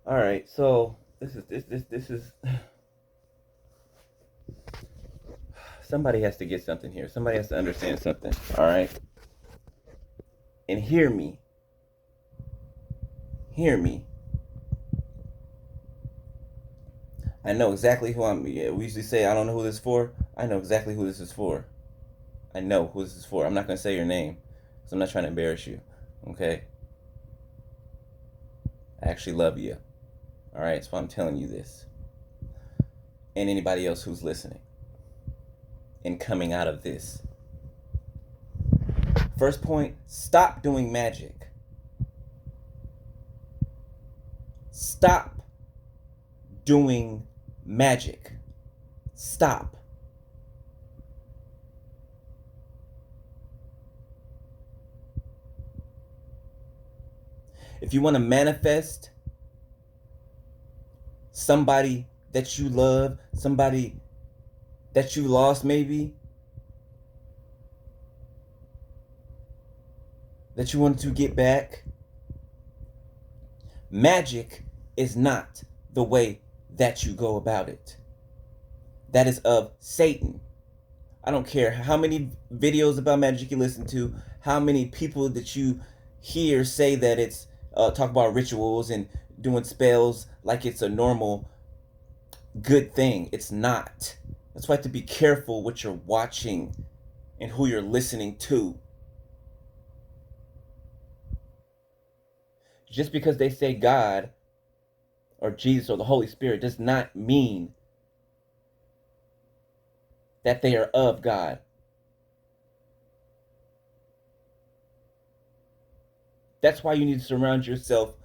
All right, so this is somebody has to get something here. Somebody has to understand something. All right, and hear me. Hear me. I know exactly who I'm. Yeah, we usually say I don't know who this is for. I know exactly who this is for. I know who this is for. I'm not gonna say your name, because I'm not trying to embarrass you. Okay. I actually love you. All right, so I'm telling you this, and anybody else who's listening and coming out of this. First point: stop doing magic. Stop doing magic. Stop. If you want to manifest somebody that you love, somebody that you lost, maybe, that you want to get back, magic is not the way that you go about it. That is of Satan. I don't care how many videos about magic you listen to, how many people that you hear say that it's talk about rituals and doing spells like it's a normal good thing. It's not. That's why you have to be careful what you're watching and who you're listening to. Just because they say God or Jesus or the Holy Spirit does not mean that they are of God. That's why you need to surround yourself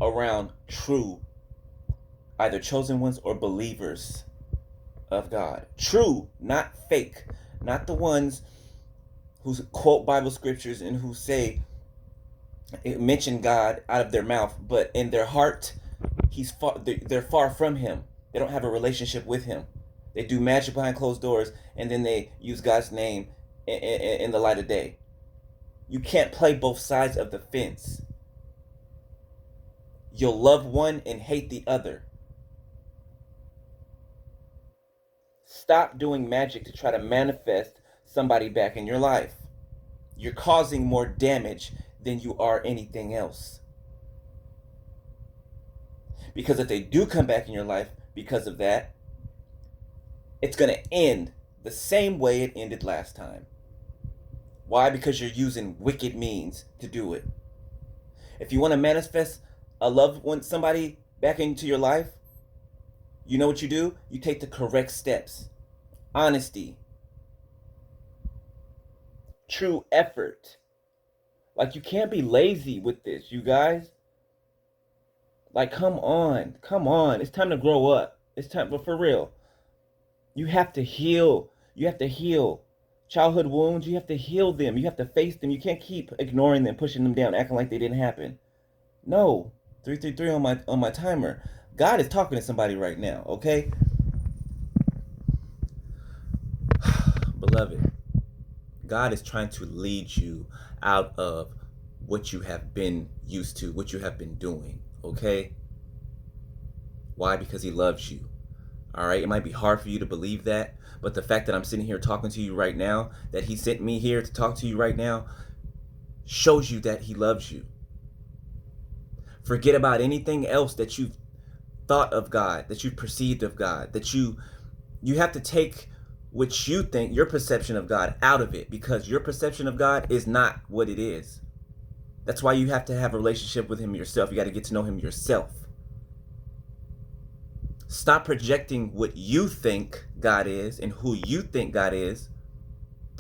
around true, either chosen ones or believers of God. True, not fake. Not the ones who quote Bible scriptures and who say, mention God out of their mouth, but in their heart, they're far from Him. They don't have a relationship with Him. They do magic behind closed doors, and then they use God's name in the light of day. You can't play both sides of the fence. You'll love one and hate the other. Stop doing magic to try to manifest somebody back in your life. You're causing more damage than you are anything else. Because if they do come back in your life because of that, it's going to end the same way it ended last time. Why? Because you're using wicked means to do it. If you want to manifest a loved one, somebody back into your life, you know what you do? You take the correct steps. Honesty. True effort. Like, you can't be lazy with this, you guys. Like, come on. Come on. It's time to grow up. It's time, but for real. You have to heal. You have to heal. Childhood wounds, you have to heal them. You have to face them. You can't keep ignoring them, pushing them down, acting like they didn't happen. No. 333 on my timer. God is talking to somebody right now, okay? Beloved, God is trying to lead you out of what you have been used to, what you have been doing, okay? Why? Because He loves you. All right, it might be hard for you to believe that, but the fact that I'm sitting here talking to you right now, that He sent me here to talk to you right now, shows you that He loves you. Forget about anything else that you've thought of God, that you've perceived of God, that you have to take what you think, your perception of God, out of it, because your perception of God is not what it is. That's why you have to have a relationship with Him yourself. You got to get to know Him yourself. Stop projecting what you think God is and who you think God is.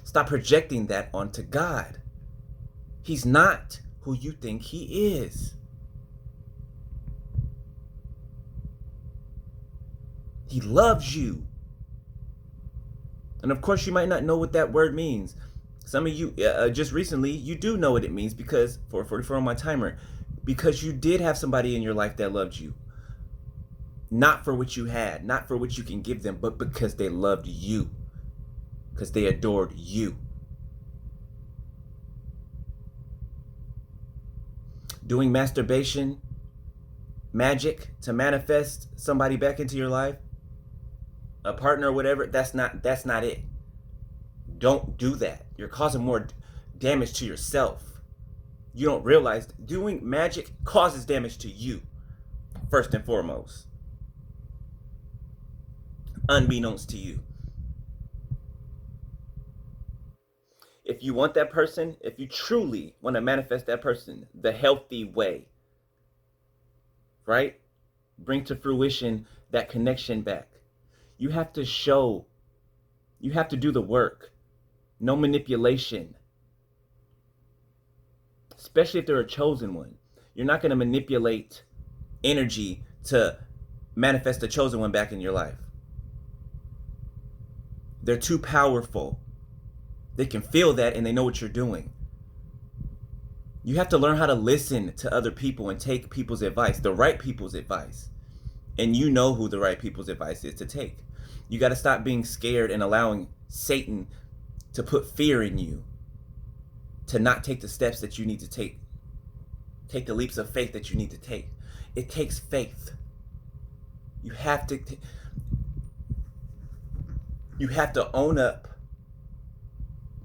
Stop projecting that onto God. He's not who you think He is. He loves you. And of course, you might not know what that word means. Some of you, just recently, you do know what it means, because 444 on my timer, because you did have somebody in your life that loved you. Not for what you had, not for what you can give them, but because they loved you, because they adored you. doing masturbation magic to manifest somebody back into your life, a partner or whatever, that's not it. Don't do that. You're causing more damage to yourself. You don't realize doing magic causes damage to you, first and foremost, unbeknownst to you. If you want that person, if you truly want to manifest that person the healthy way, right? Bring to fruition that connection back. You have to show, you have to do the work. No manipulation. Especially if they're a chosen one. You're not going to manipulate energy to manifest the chosen one back in your life. They're too powerful. They can feel that and they know what you're doing. You have to learn how to listen to other people and take people's advice, the right people's advice. And you know who the right people's advice is to take. You got to stop being scared and allowing Satan to put fear in you, to not take the steps that you need to take. Take the leaps of faith that you need to take. It takes faith. You have to own up.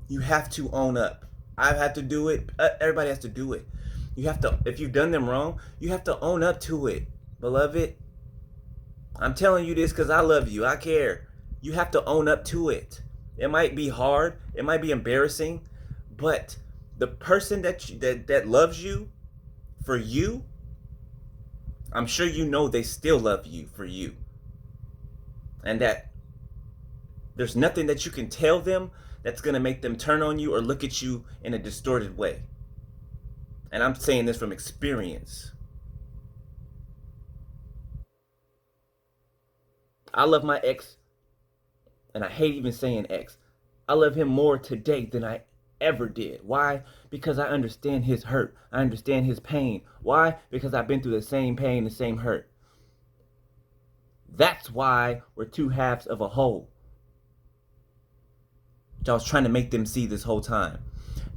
You have to own up. I've had to do it. Everybody has to do it. You have to, if you've done them wrong, you have to own up to it, beloved. I'm telling you this because I love you. I care. You have to own up to it. It might be hard. It might be embarrassing, but the person that loves you for you, I'm sure you know they still love you for you, and that there's nothing that you can tell them that's going to make them turn on you or look at you in a distorted way. And I'm saying this from experience. I love my ex, and I hate even saying ex. I love him more today than I ever did. Why? Because I understand his hurt. I understand his pain. Why? Because I've been through the same pain, the same hurt. That's why we're two halves of a whole. Which I was trying to make them see this whole time.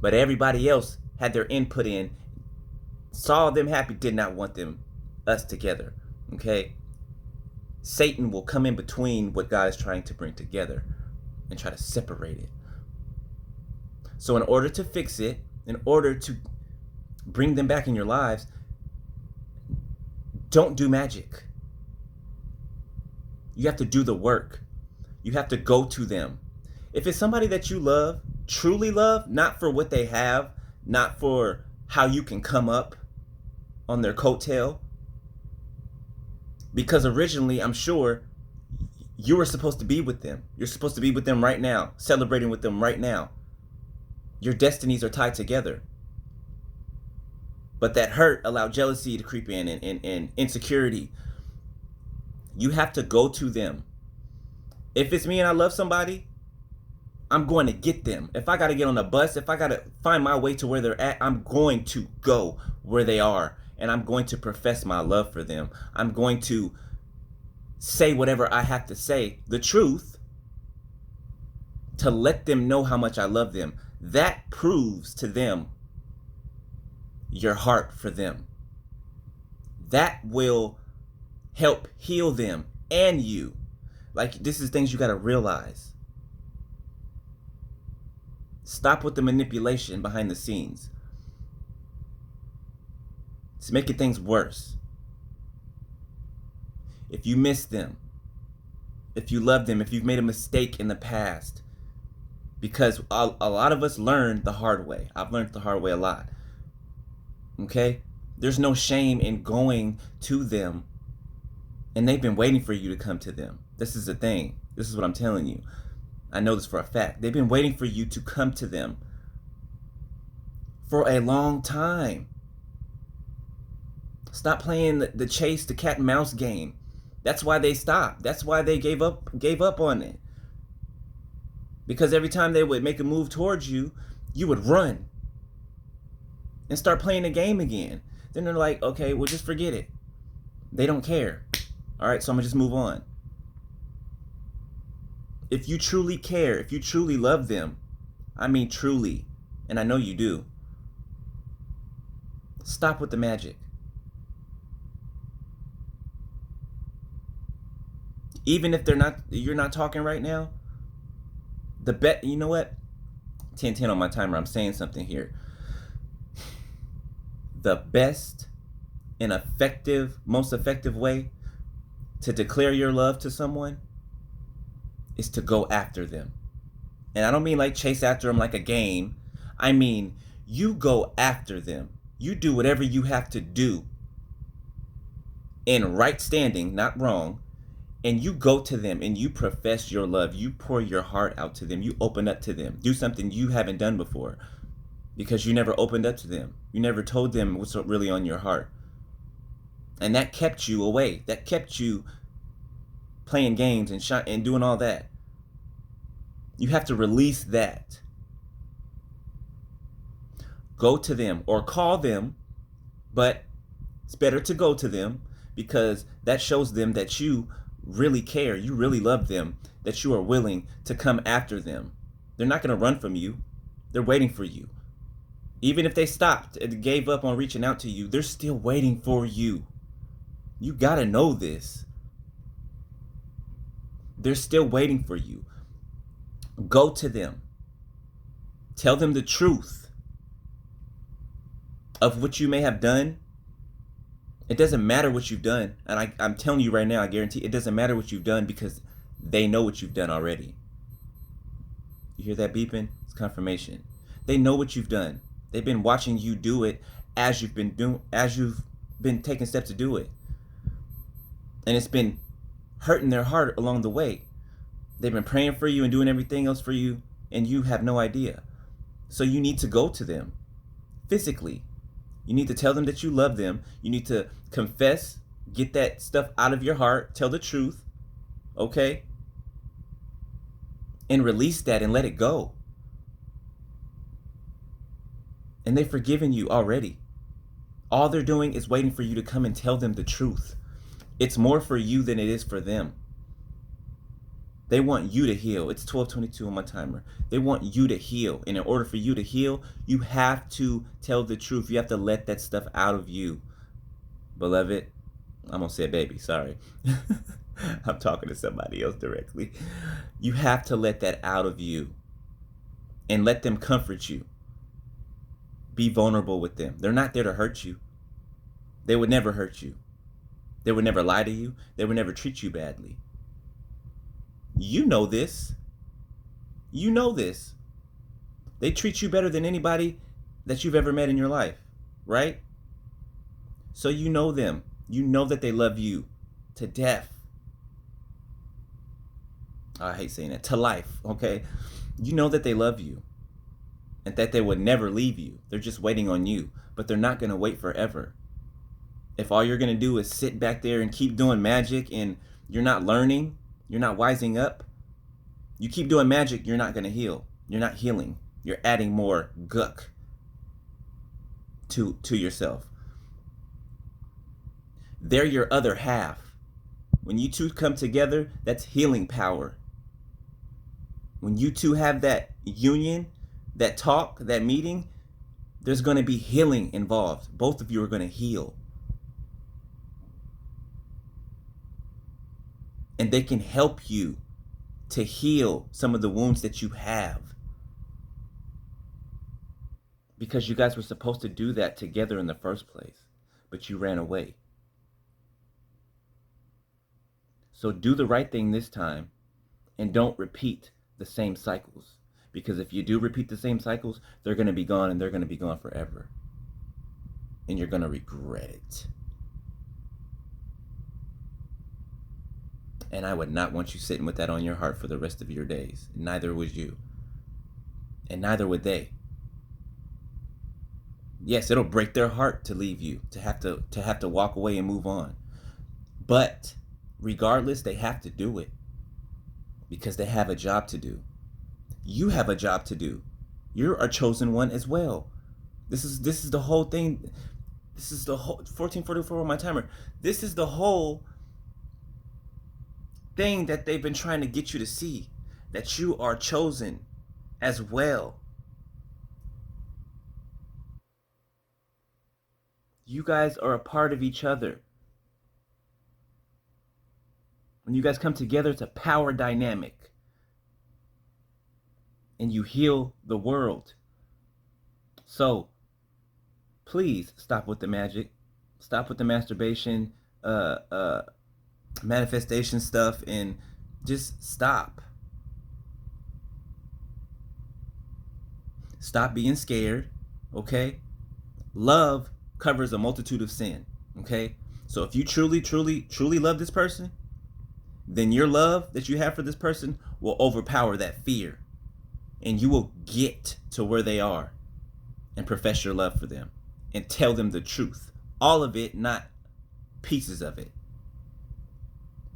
But everybody else had their input in, saw them happy, did not want us together. Okay? Satan will come in between what God is trying to bring together and try to separate it. So in order to fix it, in order to bring them back in your lives, don't do magic. You have to do the work. You have to go to them. If it's somebody that you love, truly love, not for what they have, not for how you can come up on their coattail, because originally, I'm sure, you were supposed to be with them. You're supposed to be with them right now, celebrating with them right now. Your destinies are tied together. But that hurt allowed jealousy to creep in and insecurity. You have to go to them. If it's me and I love somebody, I'm going to get them. If I got to get on a bus, if I got to find my way to where they're at, I'm going to go where they are. And I'm going to profess my love for them. I'm going to say whatever I have to say, the truth, to let them know how much I love them. That proves to them your heart for them. That will help heal them and you. Like, this is things you got to realize. Stop with the manipulation behind the scenes. It's making things worse. If you miss them, if you love them, if you've made a mistake in the past, because a lot of us learned the hard way. I've learned the hard way a lot. Okay? There's no shame in going to them, and they've been waiting for you to come to them. This is the thing. This is what I'm telling you. I know this for a fact. They've been waiting for you to come to them for a long time. Stop playing the chase, the cat and mouse game. That's why they stopped. That's why they gave up on it. Because every time they would make a move towards you, you would run and start playing the game again. Then they're like, okay, well, just forget it. They don't care. All right, so I'm going to just move on. If you truly care, if you truly love them, I mean truly, and I know you do, Stop with the magic. Even if you're not talking right now, you know what? 10:10 on my timer. I'm saying something here. The best and most effective way to declare your love to someone is to go after them. And I don't mean like chase after them like a game. I mean, you go after them. You do whatever you have to do in right standing, not wrong. And you go to them and you profess your love. You pour your heart out to them. You open up to them. Do something you haven't done before because you never opened up to them. You never told them what's really on your heart. And that kept you away. That kept you playing games and doing all that. You have to release that. Go to them or call them, but it's better to go to them because that shows them that you really care, you really love them, that you are willing to come after them. They're not going to run from you. They're waiting for you. Even if they stopped and gave up on reaching out to you, they're still waiting for you. You got to know this. They're still waiting for you. Go to them. Tell them the truth of what you may have done. It doesn't matter what you've done. And I'm telling you right now, I guarantee it doesn't matter what you've done because they know what you've done already. You hear that beeping? It's confirmation. They know what you've done. They've been watching you do it as you've been taking steps to do it. And it's been hurting their heart along the way. They've been praying for you and doing everything else for you, and you have no idea. So you need to go to them physically. You need to tell them that you love them. You need to confess, get that stuff out of your heart, tell the truth, okay? And release that and let it go. And they've forgiven you already. All they're doing is waiting for you to come and tell them the truth. It's more for you than it is for them. They want you to heal. It's 12:22 on my timer. They want you to heal. And in order for you to heal, you have to tell the truth. You have to let that stuff out of you. Beloved, I'm going to say baby, sorry. I'm talking to somebody else directly. You have to let that out of you and let them comfort you. Be vulnerable with them. They're not there to hurt you. They would never hurt you. They would never lie to you. They would never treat you badly. You know this. You know this. They treat you better than anybody that you've ever met in your life, right? So you know them. You know that they love you to death. I hate saying that. To life, okay? You know that they love you and that they would never leave you. They're just waiting on you, but they're not going to wait forever. If all you're going to do is sit back there and keep doing magic and you're not learning, you're not wising up, you keep doing magic, you're not going to heal. You're not healing. You're adding more gook to yourself. They're your other half. When you two come together, that's healing power. When you two have that union, that talk, that meeting, there's going to be healing involved. Both of you are going to heal. And they can help you to heal some of the wounds that you have. Because you guys were supposed to do that together in the first place, but you ran away. So do the right thing this time and don't repeat the same cycles. Because if you do repeat the same cycles, they're going to be gone and they're going to be gone forever. And you're going to regret it. And I would not want you sitting with that on your heart for the rest of your days. Neither would you. And neither would they. Yes, it'll break their heart to leave you, to have to walk away and move on. But regardless, they have to do it because they have a job to do. You have a job to do. You're a chosen one as well. This is the whole thing. This is the whole 1444 on my timer. This is the whole thing that they've been trying to get you to see, that you are chosen as well. You guys are a part of each other. When you guys come together, it's a power dynamic. And you heal the world. So please stop with the magic. Stop with the masturbation, manifestation stuff, and just stop. Stop being scared, okay? Love covers a multitude of sin, okay? So if you truly, truly, truly love this person, then your love that you have for this person will overpower that fear. And you will get to where they are and profess your love for them and tell them the truth. All of it, not pieces of it.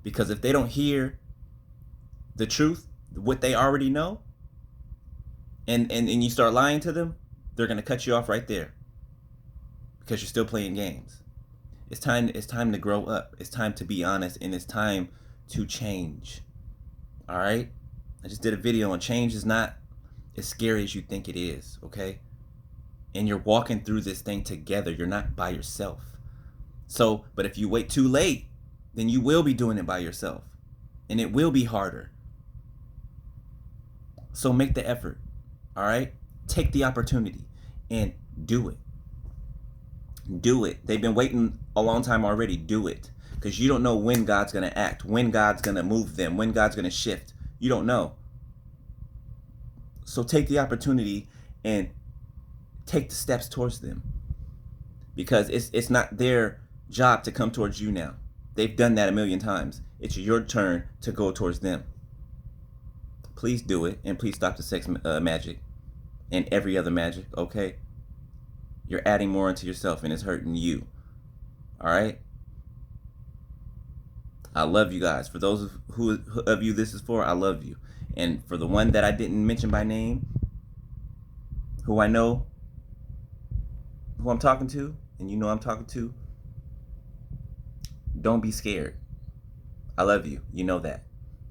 Because if they don't hear the truth, what they already know, and you start lying to them, they're going to cut you off right there because you're still playing games. It's time to grow up. It's time to be honest, and it's time to change. All right? I just did a video on change is not as scary as you think it is, okay? And you're walking through this thing together. You're not by yourself. So, but if you wait too late, then you will be doing it by yourself. And it will be harder. So make the effort. All right? Take the opportunity and do it. Do it. They've been waiting a long time already. Do it. Because you don't know when God's going to act, when God's going to move them, when God's going to shift. You don't know. So take the opportunity and take the steps towards them. Because it's not their job to come towards you now. They've done that a million times. It's your turn to go towards them. Please do it, and please stop the sex magic and every other magic, okay? You're adding more into yourself, and it's hurting you. All right? I love you guys. For those of you this is for, I love you. And for the one that I didn't mention by name, who I know, who I'm talking to, and you know I'm talking to, don't be scared. I love you. You know that.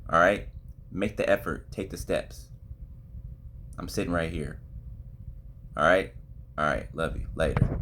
All right? Make the effort. Take the steps. I'm sitting right here. All right? All right. Love you. Later.